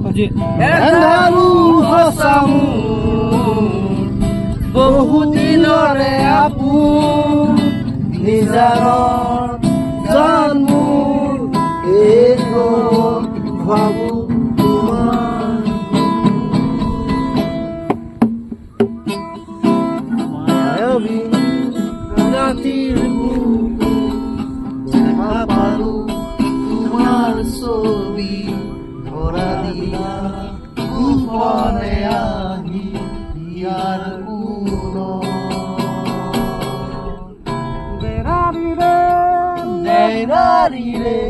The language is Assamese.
এন্ধাৰু সঁচামু বহুদিনৰে আপোন নিজানৰ জানমু এই ভাবু তোমাৰ মায়াবী ৰাতিৰ দেখা পালো তোমাৰ ছবি ধৰা দিলা গোপনে আহি ইয়াৰ দেৰাৰিৰে